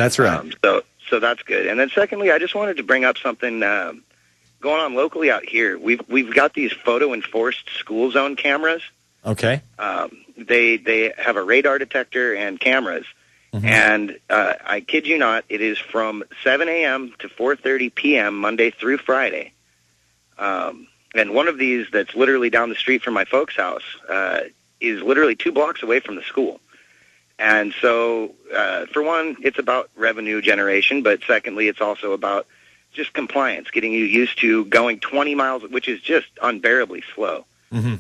That's right. So that's good. And then secondly, I just wanted to bring up something going on locally out here. We've got these photo enforced school zone cameras. Okay. They have a radar detector and cameras. Mm-hmm. And I kid you not, it is from 7 a.m. to 4:30 p.m. Monday through Friday. And one of these that's literally down the street from my folks' house is literally 2 blocks away from the school. And so, for one, it's about revenue generation, but secondly, it's also about just compliance, getting you used to going 20 miles, which is just unbearably slow. Mm-hmm.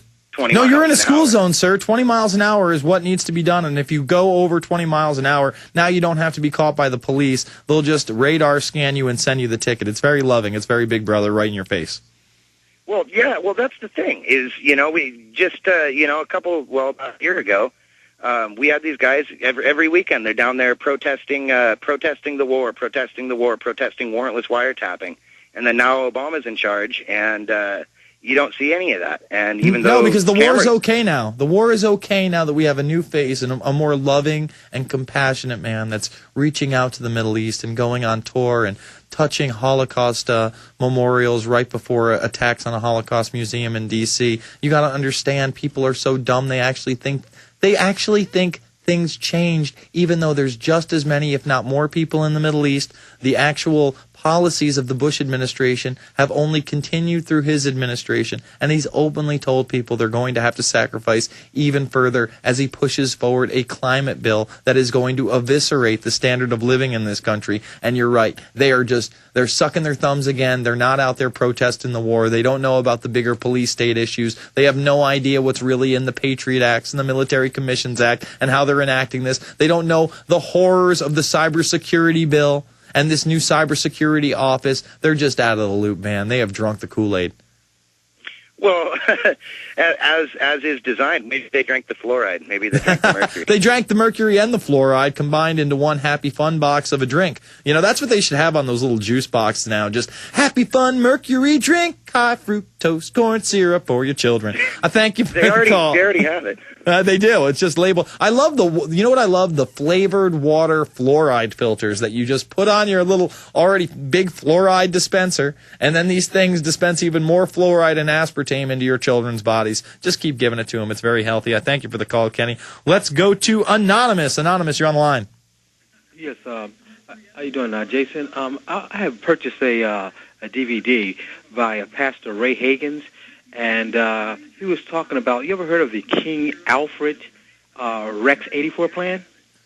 No, you're in a school zone, sir. 20 miles an hour is what needs to be done. And if you go over 20 miles an hour, now you don't have to be caught by the police. They'll just radar scan you and send you the ticket. It's very loving. It's very Big Brother right in your face. Well, yeah, that's the thing is, we just, about a year ago, we had these guys every weekend. They're down there protesting the war, protesting warrantless wiretapping. And then now Obama's in charge, and you don't see any of that. And even though because the war is okay now. The war is okay now that we have a new face and a more loving and compassionate man that's reaching out to the Middle East and going on tour and touching Holocaust memorials right before attacks on a Holocaust museum in D.C. You got to understand, people are so dumb they actually think things changed, even though there's just as many, if not more, people in the Middle East. The actual policies of the Bush administration have only continued through his administration, and he's openly told people they're going to have to sacrifice even further as he pushes forward a climate bill that is going to eviscerate the standard of living in this country. And you're right, they're sucking their thumbs again. They're not out there protesting the war. They don't know about the bigger police state issues. They have no idea what's really in the Patriot Acts and the Military Commissions Act and how they're enacting this. They don't know the horrors of the cybersecurity bill and this new cybersecurity office. They're just out of the loop, man. They have drunk the Kool-Aid. Well, as is designed, maybe they drank the fluoride. Maybe they drank the mercury. They drank the mercury and the fluoride combined into one Happy Fun box of a drink. That's what they should have on those little juice boxes now. Just Happy Fun mercury drink, high fructose corn syrup for your children. I thank you for the call. They already have it. They do. It's just labeled. I love you know what I love? The flavored water fluoride filters that you just put on your little already big fluoride dispenser, and then these things dispense even more fluoride and aspartame into your children's bodies. Just keep giving it to them. It's very healthy. I thank you for the call, Kenny. Let's go to Anonymous. Anonymous, you're on the line. Yes. How you doing, Jason? I have purchased a DVD by Pastor Ray Hagins. And he was talking about, you ever heard of the King Alfred Rex 84 plan?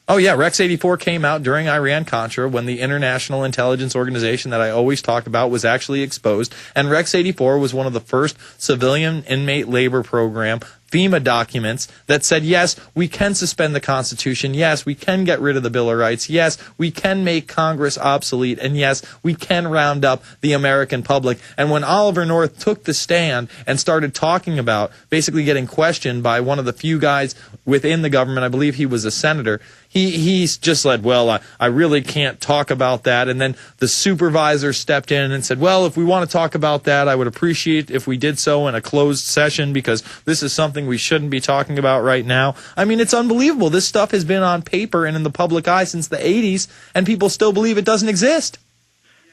Oh, yeah. Rex 84 came out during Iran-Contra when the international intelligence organization that I always talk about was actually exposed. And Rex 84 was one of the first civilian inmate labor program FEMA documents that said, yes, we can suspend the Constitution. Yes, we can get rid of the Bill of Rights. Yes, we can make Congress obsolete. And yes, we can round up the American public. And when Oliver North took the stand and started talking about basically getting questioned by one of the few guys within the government, I believe he was a senator, he's just said, well, I really can't talk about that. And then the supervisor stepped in and said, well, if we want to talk about that, I would appreciate if we did so in a closed session because this is something we shouldn't be talking about right now. I mean, it's unbelievable. This stuff has been on paper and in the public eye since the 80s, and people still believe it doesn't exist.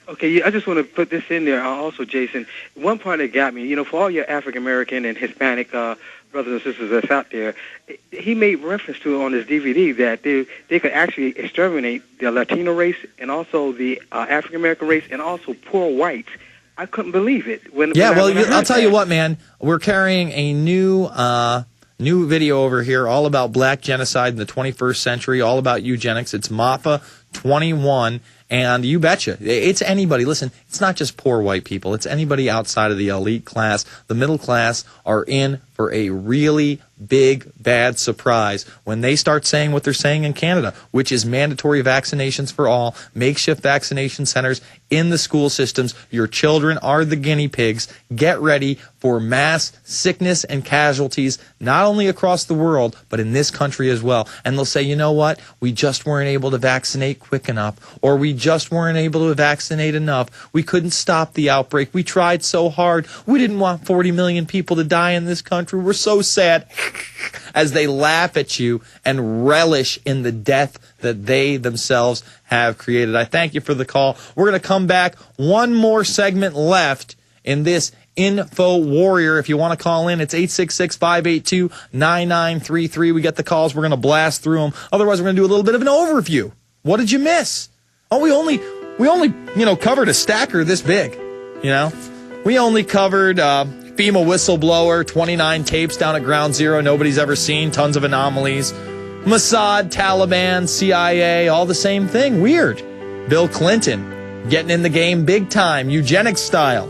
Okay, I just want to put this in there also, Jason. One part that got me, for all your African-American and Hispanic brothers and sisters that's out there, he made reference to on his DVD that they could actually exterminate the Latino race and also the African-American race and also poor whites. I couldn't believe it. I'll tell you what, man. We're carrying a new video over here all about black genocide in the 21st century, all about eugenics. It's MAFA 21. And you betcha, it's anybody. Listen, it's not just poor white people. It's anybody outside of the elite class. The middle class are in for a really big, bad surprise when they start saying what they're saying in Canada, which is mandatory vaccinations for all, makeshift vaccination centers in the school systems. Your children are the guinea pigs. Get ready for mass sickness and casualties, not only across the world, but in this country as well. And they'll say, you know what? We just weren't able to vaccinate quick enough, or we just weren't able to vaccinate enough. We couldn't stop the outbreak. We tried so hard. We didn't want 40 million people to die in this country. We're so sad. As they laugh at you and relish in the death that they themselves have created. I thank you for the call. We're going to come back. One more segment left in this Info Warrior. If you want to call in, it's 866-582-9933. We get the calls. We're going to blast through them. Otherwise, we're going to do a little bit of an overview. What did you miss? Oh, we only covered a stacker this big. We only covered FEMA whistleblower, 29 tapes down at Ground Zero nobody's ever seen, tons of anomalies. Mossad, Taliban, CIA, all the same thing. Weird. Bill Clinton getting in the game big time, eugenics style.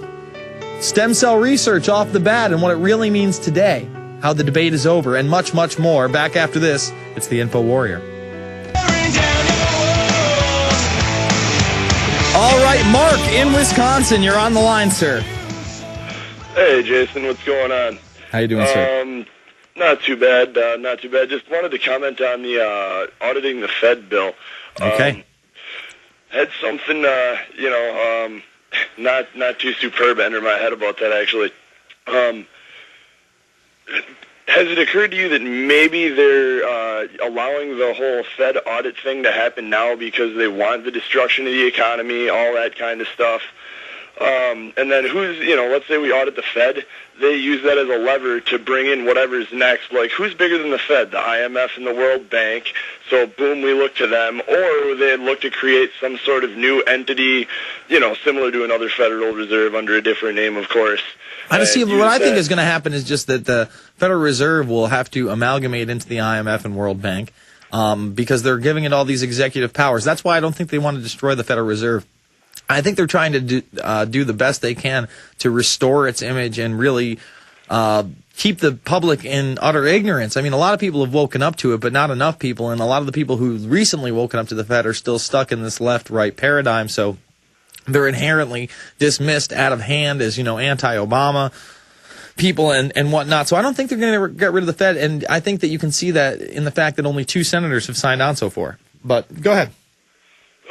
Stem cell research off the bat and what it really means today, how the debate is over, and much, much more. Back after this, it's the Info Warrior. All right, Mark in Wisconsin, you're on the line, sir. Hey, Jason, what's going on? How you doing, sir? Not too bad, not too bad. Just wanted to comment on the auditing the Fed bill. Okay. Had something, not too superb enter my head about that, actually. Has it occurred to you that maybe they're allowing the whole Fed audit thing to happen now because they want the destruction of the economy, all that kind of stuff? And then let's say we audit the Fed, they use that as a lever to bring in whatever's next. Like, who's bigger than the Fed? The IMF and the World Bank. So, boom, we look to them. Or they'd look to create some sort of new entity, similar to another Federal Reserve under a different name, of course. What I think is going to happen is just that the Federal Reserve will have to amalgamate into the IMF and World Bank because they're giving it all these executive powers. That's why I don't think they want to destroy the Federal Reserve. I think they're trying to do the best they can to restore its image and really keep the public in utter ignorance. I mean, a lot of people have woken up to it, but not enough people. And a lot of the people who recently woken up to the Fed are still stuck in this left-right paradigm. So they're inherently dismissed out of hand as, anti-Obama people and whatnot. So I don't think they're going to get rid of the Fed. And I think that you can see that in the fact that only 2 senators have signed on so far. But go ahead.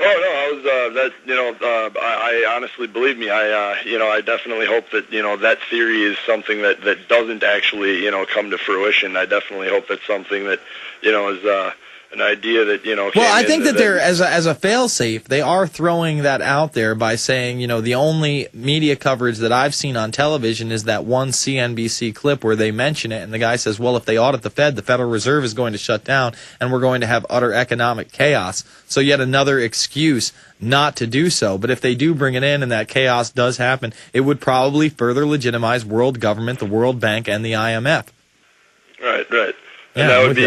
Oh, no, I honestly, believe me, I definitely hope that, that theory is something that doesn't actually, come to fruition. I definitely hope it's something that, is an idea that, Well, I think that they're, as a fail-safe, they are throwing that out there by saying, the only media coverage that I've seen on television is that one CNBC clip where they mention it, and the guy says, well, if they audit the Fed, the Federal Reserve is going to shut down, and we're going to have utter economic chaos. So yet another excuse not to do so. But if they do bring it in and that chaos does happen, it would probably further legitimize world government, the World Bank, and the IMF. Right. And yeah, that would be,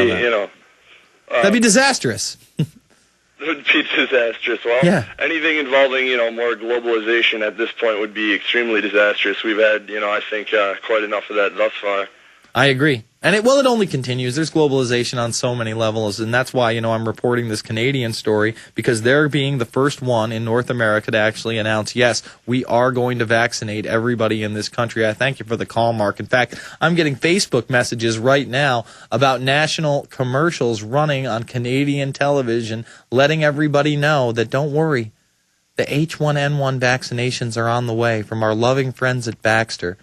that'd be disastrous. It would be disastrous. Well, yeah. Anything involving, more globalization at this point would be extremely disastrous. We've had, I think, quite enough of that thus far. I agree. And it only continues. There's globalization on so many levels, and that's why, I'm reporting this Canadian story, because they're being the first one in North America to actually announce, yes, we are going to vaccinate everybody in this country. I thank you for the call, Mark. In fact, I'm getting Facebook messages right now about national commercials running on Canadian television, letting everybody know that don't worry, the H1N1 vaccinations are on the way from our loving friends at Baxter.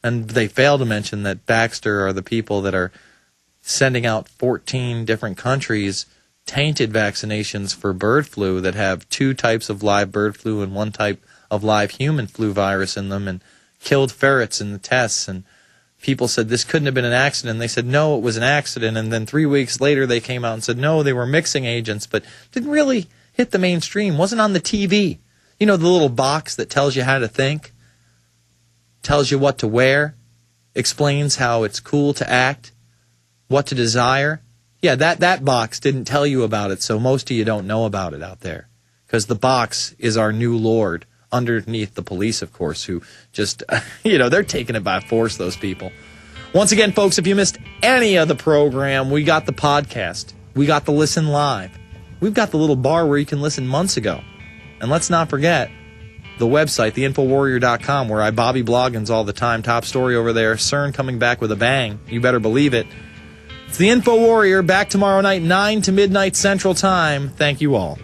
And they fail to mention that Baxter are the people that are sending out 14 different countries tainted vaccinations for bird flu that have 2 types of live bird flu and 1 type of live human flu virus in them, and killed ferrets in the tests. And people said this couldn't have been an accident. They said, no, it was an accident. And then 3 weeks later they came out and said, no, they were mixing agents, but didn't really hit the mainstream, wasn't on the TV. The little box that tells you how to think, tells you what to wear, explains how it's cool to act, what to desire. Yeah, that box didn't tell you about it, so most of you don't know about it out there. Because the box is our new lord, underneath the police, of course, who just, they're taking it by force, those people. Once again, folks, if you missed any of the program, we got the podcast. We got the listen live. We've got the little bar where you can listen months ago. And let's not forget the website, theinfowarrior.com, where I Bobby Bloggins all the time. Top story over there. CERN coming back with a bang. You better believe it. It's the Info Warrior, back tomorrow night, 9 to midnight Central Time. Thank you all.